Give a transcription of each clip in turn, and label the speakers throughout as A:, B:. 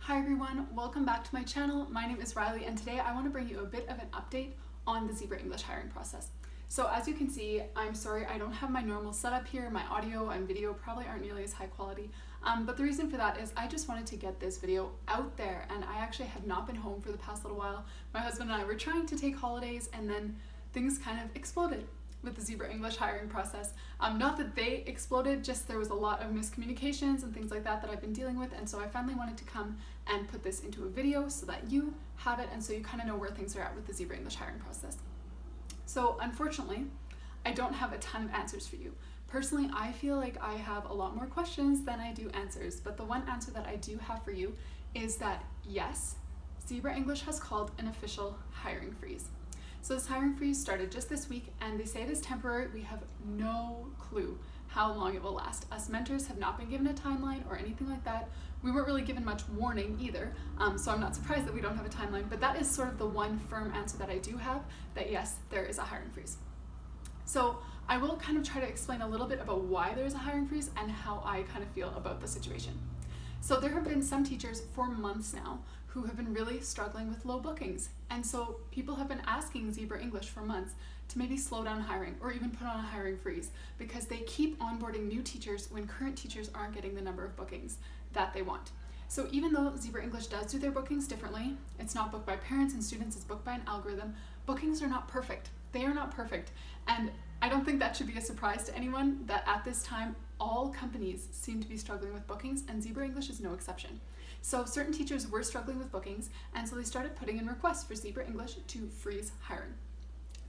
A: Hi everyone, welcome back to my channel. My name is Riley and today I want to bring you a bit of an update on the Zebra English hiring process. So as you can see, I'm sorry I don't have my normal setup here. My audio and video probably aren't nearly as high quality, but the reason for that is I just wanted to get this video out there, and I actually have not been home for the past little while. My husband and I were trying to take holidays and then things kind of exploded with the Zebra English hiring process. Not that they exploded, just there was a lot of miscommunications and things like that I've been dealing with, and so I finally wanted to come and put this into a video so that you have it and so you kind of know where things are at with the Zebra English hiring process. So unfortunately, I don't have a ton of answers for you. Personally, I feel like I have a lot more questions than I do answers, but the one answer that I do have for you is that yes, Zebra English has called an official hiring freeze. So this hiring freeze started just this week and they say it is temporary. We have no clue how long it will last. Us mentors have not been given a timeline or anything like that. We weren't really given much warning either, so I'm not surprised that we don't have a timeline, but that is sort of the one firm answer that I do have, that yes, there is a hiring freeze. So I will kind of try to explain a little bit about why there is a hiring freeze and how I kind of feel about the situation. So there have been some teachers for months now who have been really struggling with low bookings. And so people have been asking Zebra English for months to maybe slow down hiring or even put on a hiring freeze because they keep onboarding new teachers when current teachers aren't getting the number of bookings that they want. So even though Zebra English does do their bookings differently, it's not booked by parents and students, it's booked by an algorithm, bookings are not perfect. They are not perfect. And I don't think that should be a surprise to anyone that at this time, all companies seem to be struggling with bookings, and Zebra English is no exception. So certain teachers were struggling with bookings, and so they started putting in requests for Zebra English to freeze hiring.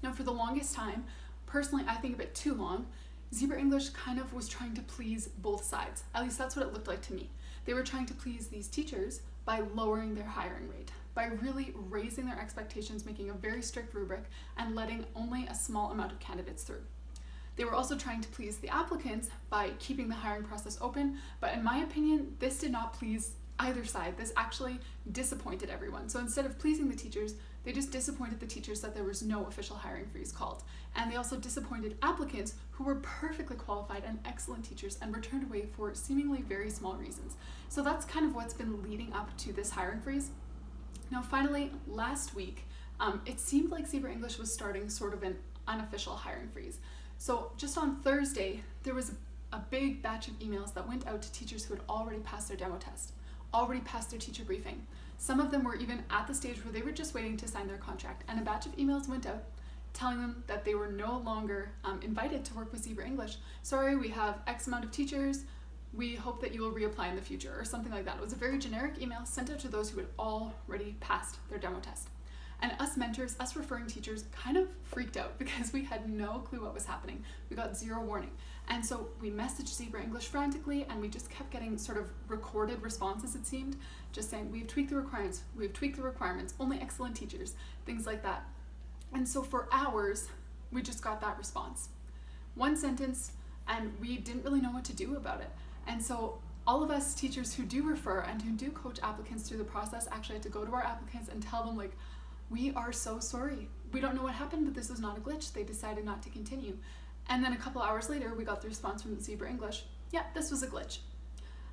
A: Now for the longest time, personally I think a bit too long, Zebra English kind of was trying to please both sides. At least that's what it looked like to me. They were trying to please these teachers by lowering their hiring rate, by really raising their expectations, making a very strict rubric, and letting only a small amount of candidates through. They were also trying to please the applicants by keeping the hiring process open, but in my opinion, this did not please either side. This actually disappointed everyone. So instead of pleasing the teachers, they just disappointed the teachers that there was no official hiring freeze called. And they also disappointed applicants who were perfectly qualified and excellent teachers and were turned away for seemingly very small reasons. So that's kind of what's been leading up to this hiring freeze. Now finally, last week, it seemed like Zebra English was starting sort of an unofficial hiring freeze. So just on Thursday, there was a big batch of emails that went out to teachers who had already passed their demo test, already passed their teacher briefing. Some of them were even at the stage where they were just waiting to sign their contract, and a batch of emails went out telling them that they were no longer invited to work with Zebra English. Sorry, we have X amount of teachers. We hope that you will reapply in the future, or something like that. It was a very generic email sent out to those who had already passed their demo test. And us mentors, us referring teachers, kind of freaked out because we had no clue what was happening. We got zero warning. And so we messaged Zebra English frantically, and we just kept getting sort of recorded responses, it seemed, just saying, we've tweaked the requirements, only excellent teachers, things like that. And so for hours, we just got that response. One sentence, and we didn't really know what to do about it. And so all of us teachers who do refer and who do coach applicants through the process actually had to go to our applicants and tell them, like, we are so sorry. We don't know what happened, but this was not a glitch. They decided not to continue. And then a couple hours later, we got the response from Zebra English. Yeah, this was a glitch.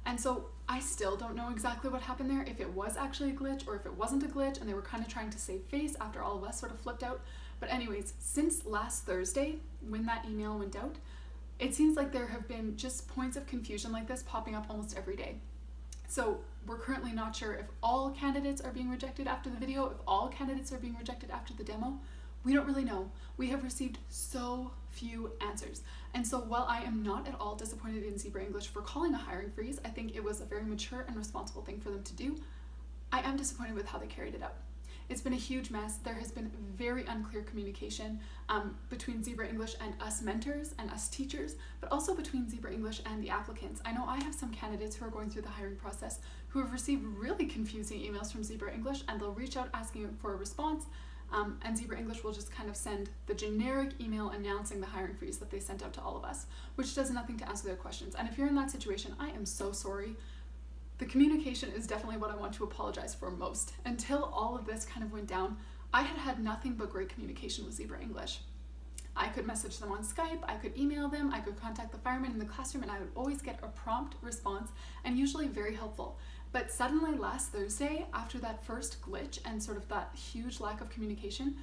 A: And so I still don't know exactly what happened there, if it was actually a glitch or if it wasn't a glitch and they were kind of trying to save face after all of us sort of flipped out. But anyways, since last Thursday, when that email went out, it seems like there have been just points of confusion like this popping up almost every day. So we're currently not sure if all candidates are being rejected after the video, if all candidates are being rejected after the demo. We don't really know. We have received so few answers. And so while I am not at all disappointed in Zebra English for calling a hiring freeze, I think it was a very mature and responsible thing for them to do, I am disappointed with how they carried it out. It's been a huge mess. There has been very unclear communication between Zebra English and us mentors and us teachers, but also between Zebra English and the applicants. I know I have some candidates who are going through the hiring process who have received really confusing emails from Zebra English, and they'll reach out asking for a response, and Zebra English will just kind of send the generic email announcing the hiring freeze that they sent out to all of us, which does nothing to answer their questions. And if you're in that situation, I am so sorry. The communication is definitely what I want to apologize for most. Until all of this kind of went down, I had had nothing but great communication with Zebra English. I could message them on Skype, I could email them, I could contact the firemen in the classroom, and I would always get a prompt response and usually very helpful. But suddenly last Thursday, after that first glitch and sort of that huge lack of communication,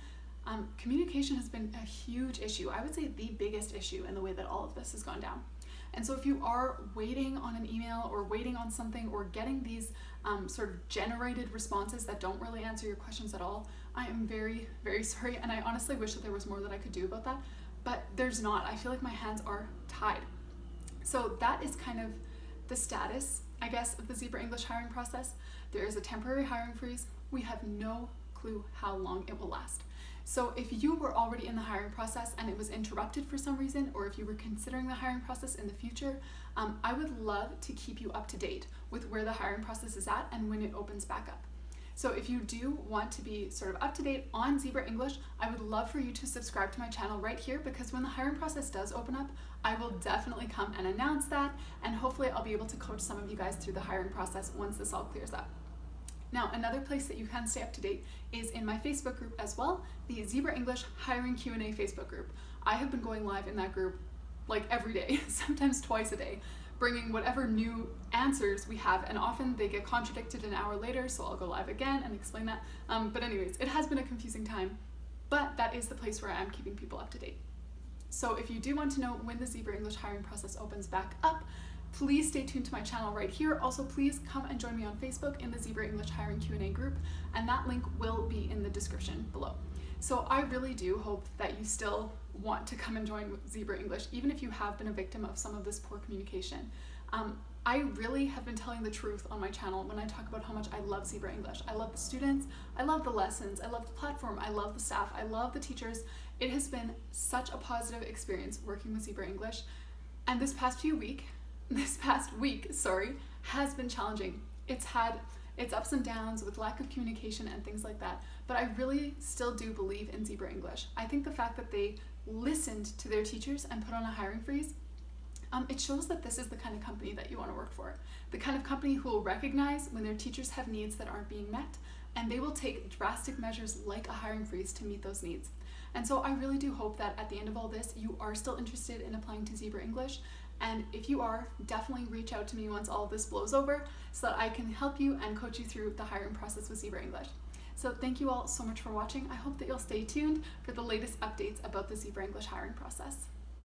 A: communication has been a huge issue. I would say the biggest issue in the way that all of this has gone down. And so if you are waiting on an email or waiting on something or getting these sort of generated responses that don't really answer your questions at all, I am very, very sorry. And I honestly wish that there was more that I could do about that, but there's not. I feel like my hands are tied. So that is kind of the status, I guess, of the ZebraEnglish hiring process. There is a temporary hiring freeze. We have no clue how long it will last. So if you were already in the hiring process and it was interrupted for some reason, or if you were considering the hiring process in the future, I would love to keep you up to date with where the hiring process is at and when it opens back up. So if you do want to be sort of up to date on ZebraEnglish, I would love for you to subscribe to my channel right here, because when the hiring process does open up, I will definitely come and announce that, and hopefully I'll be able to coach some of you guys through the hiring process once this all clears up. Now, another place that you can stay up to date is in my Facebook group as well, the ZebraEnglish Hiring Q&A Facebook group. I have been going live in that group like every day, sometimes twice a day, bringing whatever new answers we have, and often they get contradicted an hour later, so I'll go live again and explain that. But anyways, it has been a confusing time, but that is the place where I am keeping people up to date. So if you do want to know when the ZebraEnglish hiring process opens back up, please stay tuned to my channel right here. Also, please come and join me on Facebook in the ZebraEnglish Hiring Q&A group, and that link will be in the description below. So I really do hope that you still want to come and join with ZebraEnglish, even if you have been a victim of some of this poor communication. I really have been telling the truth on my channel when I talk about how much I love ZebraEnglish. I love the students, I love the lessons, I love the platform, I love the staff, I love the teachers. It has been such a positive experience working with ZebraEnglish, and this past week, has been challenging. It's had its ups and downs with lack of communication and things like that, but I really still do believe in ZebraEnglish. I think the fact that they listened to their teachers and put on a hiring freeze, it shows that this is the kind of company that you want to work for. The kind of company who will recognize when their teachers have needs that aren't being met, and they will take drastic measures like a hiring freeze to meet those needs. And so I really do hope that at the end of all this, you are still interested in applying to ZebraEnglish. And if you are, definitely reach out to me once all of this blows over so that I can help you and coach you through the hiring process with ZebraEnglish. So thank you all so much for watching. I hope that you'll stay tuned for the latest updates about the ZebraEnglish hiring process.